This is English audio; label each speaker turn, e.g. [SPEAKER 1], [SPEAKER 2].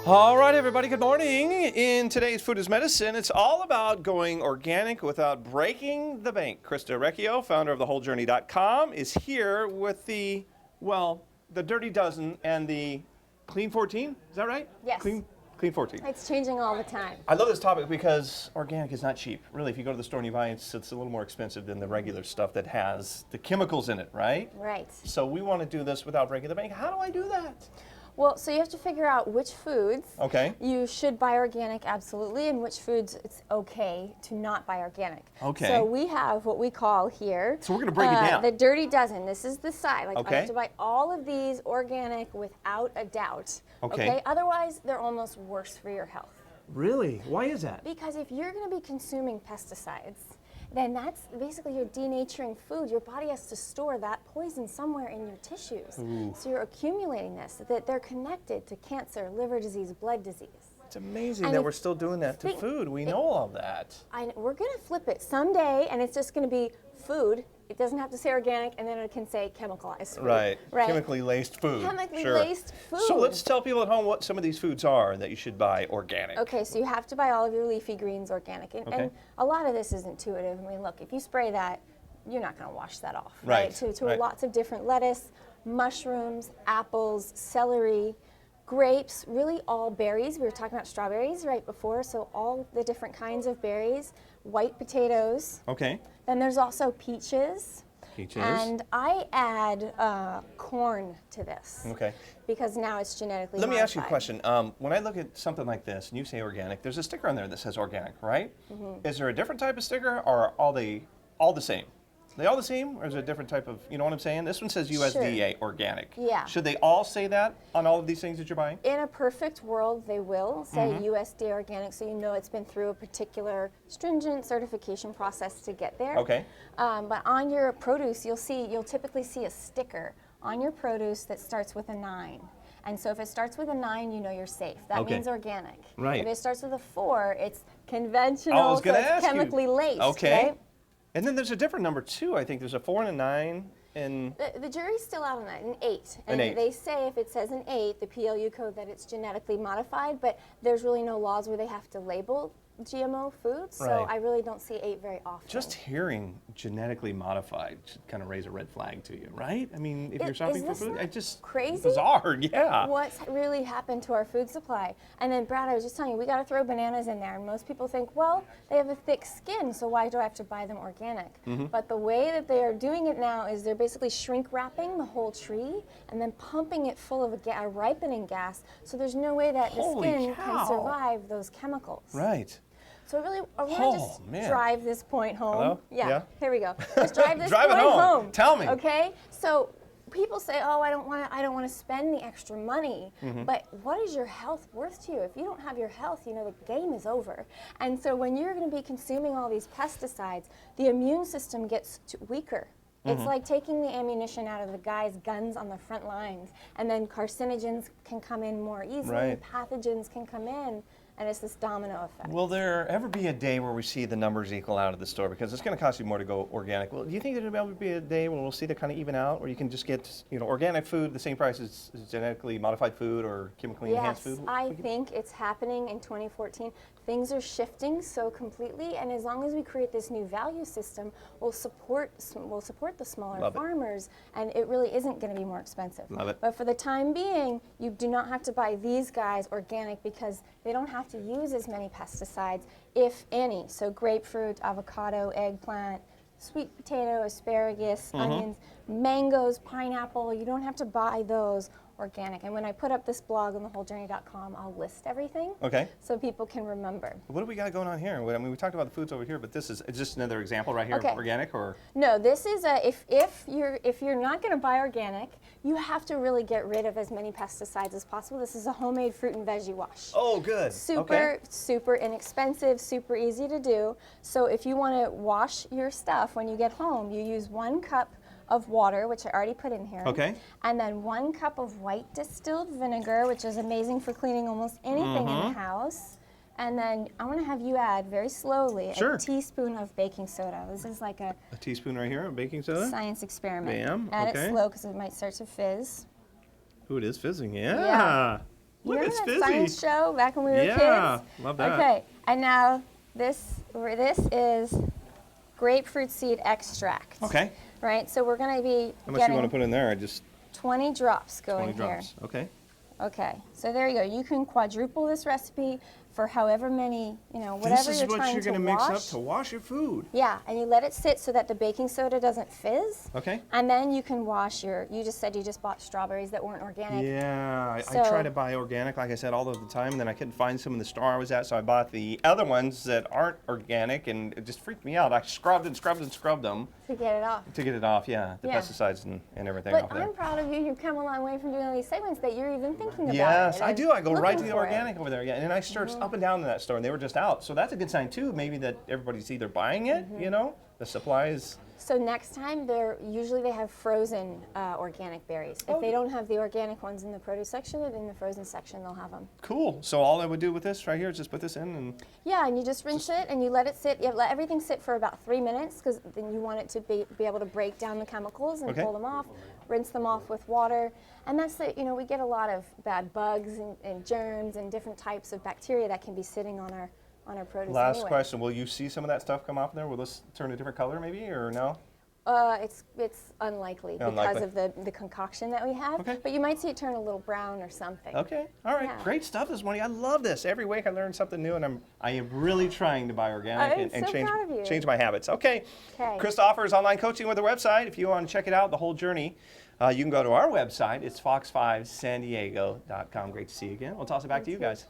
[SPEAKER 1] All right, everybody, good morning. In today's Food is Medicine, it's all about going organic without breaking the bank. Christa Orecchio, founder of thewholejourney.com, is here with the Dirty Dozen and the Clean 14. Is that right?
[SPEAKER 2] Yes.
[SPEAKER 1] Clean 14.
[SPEAKER 2] It's changing all the time.
[SPEAKER 1] I love this topic because organic is not cheap. Really, if you go to the store and you buy it, it's a little more expensive than the regular stuff that has the chemicals in it, right?
[SPEAKER 2] Right.
[SPEAKER 1] So we want to do this without breaking the bank. How do I do that?
[SPEAKER 2] Well, so you have to figure out which foods you should buy organic, absolutely, and which foods it's okay to not buy organic.
[SPEAKER 1] Okay.
[SPEAKER 2] So we have what we call here.
[SPEAKER 1] So we're going to break it down.
[SPEAKER 2] The Dirty Dozen. This is the side. Like,
[SPEAKER 1] Okay.
[SPEAKER 2] I have to buy all of these organic without a doubt.
[SPEAKER 1] Okay.
[SPEAKER 2] Otherwise, they're almost worse for your health.
[SPEAKER 1] Really? Why is that?
[SPEAKER 2] Because if you're going to be consuming pesticides, then that's basically you're denaturing food. Your body has to store that poison somewhere in your tissues.
[SPEAKER 1] Ooh.
[SPEAKER 2] So you're accumulating this, that they're connected to cancer, liver disease, blood disease.
[SPEAKER 1] It's amazing
[SPEAKER 2] And
[SPEAKER 1] that we're still doing that to food. We know all of that.
[SPEAKER 2] We're going to flip it someday, and it's just going to be food. It doesn't have to say organic, and then it can say chemicalized food.
[SPEAKER 1] Right. Chemically laced food.
[SPEAKER 2] Chemically
[SPEAKER 1] Sure.
[SPEAKER 2] laced food.
[SPEAKER 1] So let's tell people at home what some of these foods are that you should buy organic.
[SPEAKER 2] Okay, so you have to buy all of your leafy greens organic. And a lot of this is intuitive. I mean, look, if you spray that, you're not going to wash that off.
[SPEAKER 1] Right.
[SPEAKER 2] To
[SPEAKER 1] Right.
[SPEAKER 2] lots of different lettuce, mushrooms, apples, celery, grapes, really all berries. We were talking about strawberries right before, so all the different kinds of berries, white potatoes.
[SPEAKER 1] Okay.
[SPEAKER 2] Then there's also peaches.
[SPEAKER 1] Peaches.
[SPEAKER 2] And I add corn to this.
[SPEAKER 1] Okay.
[SPEAKER 2] Because now it's genetically
[SPEAKER 1] Let me ask you a
[SPEAKER 2] modified.
[SPEAKER 1] question. When I look at something like this and you say organic, there's a sticker on there that says organic, right?
[SPEAKER 2] Mm-hmm.
[SPEAKER 1] Is there a different type of sticker, or are all the same? Are they all the same, or is it a different type of, you know what I'm saying? This one says USDA organic.
[SPEAKER 2] Yeah.
[SPEAKER 1] Should they all say that on all of these things that you're buying?
[SPEAKER 2] In a perfect world, they will say USDA organic, so you know it's been through a particular stringent certification process to get there.
[SPEAKER 1] Okay.
[SPEAKER 2] But on your produce, you'll typically see a sticker on your produce that starts with a 9. And so if it starts with a 9, you know you're safe. That means organic.
[SPEAKER 1] Right.
[SPEAKER 2] If it starts with a 4, it's conventional,
[SPEAKER 1] I was
[SPEAKER 2] so
[SPEAKER 1] gonna
[SPEAKER 2] it's
[SPEAKER 1] ask you.
[SPEAKER 2] chemically laced.
[SPEAKER 1] Okay.
[SPEAKER 2] Right?
[SPEAKER 1] And then there's a different number too. I think there's a 4 and a 9. And
[SPEAKER 2] The jury's still out on that, an 8.
[SPEAKER 1] An
[SPEAKER 2] And
[SPEAKER 1] 8.
[SPEAKER 2] they say if it says an 8, the PLU code, that it's genetically modified, but there's really no laws where they have to label GMO foods, so
[SPEAKER 1] Right.
[SPEAKER 2] I really don't see 8 very often.
[SPEAKER 1] just hearing genetically modified should kind of raise a red flag to you, right? I mean, if you're
[SPEAKER 2] Is
[SPEAKER 1] shopping for
[SPEAKER 2] this
[SPEAKER 1] food,
[SPEAKER 2] not
[SPEAKER 1] it's just
[SPEAKER 2] crazy?
[SPEAKER 1] bizarre, yeah.
[SPEAKER 2] What's really happened to our food supply? And then, Brad, I was just telling you, we got to throw bananas in there, and most people think, well, they have a thick skin, so why do I have to buy them organic? But the way that they are doing it now is they're basically shrink wrapping the whole tree and then pumping it full of a ripening gas, so there's no way that the
[SPEAKER 1] Holy
[SPEAKER 2] skin
[SPEAKER 1] cow.
[SPEAKER 2] can survive those chemicals.
[SPEAKER 1] Right.
[SPEAKER 2] So really, I want
[SPEAKER 1] Oh,
[SPEAKER 2] to just
[SPEAKER 1] man.
[SPEAKER 2] drive this point home.
[SPEAKER 1] Hello? Yeah.
[SPEAKER 2] Here we go. Let's drive this
[SPEAKER 1] Drive it
[SPEAKER 2] point
[SPEAKER 1] home. Tell me.
[SPEAKER 2] Okay. So people say, "Oh, I don't want to spend the extra money." But what is your health worth to you? If you don't have your health, you know the game is over. And so when you're going to be consuming all these pesticides, the immune system gets weaker. It's like taking the ammunition out of the guy's guns on the front lines, and then carcinogens can come in more easily,
[SPEAKER 1] Right.
[SPEAKER 2] pathogens can come in, and it's this domino effect.
[SPEAKER 1] Will there ever be a day where we see the numbers equal out at the store? Because it's going to cost you more to go organic. Well, do you think there'll ever be a day when we'll see that kind of even out, where you can just get, organic food the same price as genetically modified food or chemically enhanced food?
[SPEAKER 2] I think it's happening in 2014. Things are shifting so completely, and as long as we create this new value system, we'll support the smaller
[SPEAKER 1] Love it.
[SPEAKER 2] farmers, and it really isn't going to be more expensive.
[SPEAKER 1] Love it.
[SPEAKER 2] But for the time being, you do not have to buy these guys organic because they don't have to use as many pesticides, if any. So grapefruit, avocado, eggplant, sweet potato, asparagus, onions, mangoes, pineapple, you don't have to buy those organic. And when I put up this blog on thewholejourney.com, I'll list everything
[SPEAKER 1] Okay.
[SPEAKER 2] so people can remember.
[SPEAKER 1] What do we got going on here? I mean, we talked about the foods over here, but this is just another example right here
[SPEAKER 2] Okay.
[SPEAKER 1] of organic, or?
[SPEAKER 2] No, this is if you're not going to buy organic, you have to really get rid of as many pesticides as possible. This is a homemade fruit and veggie wash.
[SPEAKER 1] Oh, good. Okay.
[SPEAKER 2] Super inexpensive, super easy to do. So if you want to wash your stuff when you get home, you use 1 cup of water, which I already put in here.
[SPEAKER 1] Okay.
[SPEAKER 2] And then 1 cup of white distilled vinegar, which is amazing for cleaning almost anything in the house. And then I want to have you add very slowly
[SPEAKER 1] Sure.
[SPEAKER 2] a teaspoon of baking soda. This is like a
[SPEAKER 1] teaspoon right here of baking soda.
[SPEAKER 2] science experiment.
[SPEAKER 1] Bam,
[SPEAKER 2] Add
[SPEAKER 1] okay.
[SPEAKER 2] it slow because it might start to fizz.
[SPEAKER 1] Ooh, it is fizzing. Yeah. Look,
[SPEAKER 2] Remember
[SPEAKER 1] it's
[SPEAKER 2] that
[SPEAKER 1] fizzy.
[SPEAKER 2] science show back when we were
[SPEAKER 1] Yeah,
[SPEAKER 2] kids?
[SPEAKER 1] love that.
[SPEAKER 2] Okay, and now this is grapefruit seed extract.
[SPEAKER 1] Okay.
[SPEAKER 2] Right, so we're going to be
[SPEAKER 1] How much
[SPEAKER 2] getting
[SPEAKER 1] you want to put in there? Just
[SPEAKER 2] 20 drops
[SPEAKER 1] 20
[SPEAKER 2] going here.
[SPEAKER 1] drops. Okay.
[SPEAKER 2] Okay, so there you go. You can quadruple this recipe for however many, whatever
[SPEAKER 1] This is
[SPEAKER 2] you're
[SPEAKER 1] what
[SPEAKER 2] trying
[SPEAKER 1] you're
[SPEAKER 2] to
[SPEAKER 1] going to mix
[SPEAKER 2] wash.
[SPEAKER 1] up to wash your food.
[SPEAKER 2] Yeah, and you let it sit so that the baking soda doesn't fizz.
[SPEAKER 1] Okay.
[SPEAKER 2] And then you can wash you just said you just bought strawberries that weren't organic.
[SPEAKER 1] Yeah, I
[SPEAKER 2] So-
[SPEAKER 1] try to buy organic, like I said, all of the time, and then I couldn't find some in the store I was at, so I bought the other ones that aren't organic, and it just freaked me out. I scrubbed and scrubbed and scrubbed them
[SPEAKER 2] To get it off.
[SPEAKER 1] to get it off, yeah, the
[SPEAKER 2] Yeah.
[SPEAKER 1] pesticides and everything
[SPEAKER 2] But
[SPEAKER 1] off there.
[SPEAKER 2] I'm proud of you. You've come a long way from doing all these segments that you're even thinking about
[SPEAKER 1] Yes,
[SPEAKER 2] it
[SPEAKER 1] I
[SPEAKER 2] and
[SPEAKER 1] do. I go right to
[SPEAKER 2] looking
[SPEAKER 1] the
[SPEAKER 2] for it.
[SPEAKER 1] organic over there, yeah, and I searched up and down in that store, and they were just out. So that's a good sign too. Maybe that everybody's either buying it, the supply is.
[SPEAKER 2] So next time, usually they have frozen organic berries. If they don't have the organic ones in the produce section, in the frozen section they'll have them.
[SPEAKER 1] Cool. So all I would do with this right here is just put this in and.
[SPEAKER 2] Yeah, and you just rinse it and you let it sit. You let everything sit for about 3 minutes because then you want it to be able to break down the chemicals and
[SPEAKER 1] Okay.
[SPEAKER 2] pull them off. Rinse them off with water, and that's we get a lot of bad bugs and germs and different types of bacteria that can be sitting on our produce.
[SPEAKER 1] Last
[SPEAKER 2] anyway.
[SPEAKER 1] question: will you see some of that stuff come off there? Will this turn a different color, maybe, or no?
[SPEAKER 2] It's unlikely
[SPEAKER 1] Unlikely.
[SPEAKER 2] because of the concoction that we have.
[SPEAKER 1] Okay.
[SPEAKER 2] But you might see it turn a little brown or something.
[SPEAKER 1] Okay. All right.
[SPEAKER 2] Yeah.
[SPEAKER 1] Great stuff this morning. I love this. Every week I learn something new, and I am really trying to buy organic
[SPEAKER 2] I'm
[SPEAKER 1] and
[SPEAKER 2] so
[SPEAKER 1] change
[SPEAKER 2] proud of you.
[SPEAKER 1] change my habits. Okay.
[SPEAKER 2] Okay.
[SPEAKER 1] Christa offers online coaching with her website. If you want to check it out, the whole journey, you can go to our website. It's fox5sandiego.com. Great to see you again. We'll toss it back to you guys.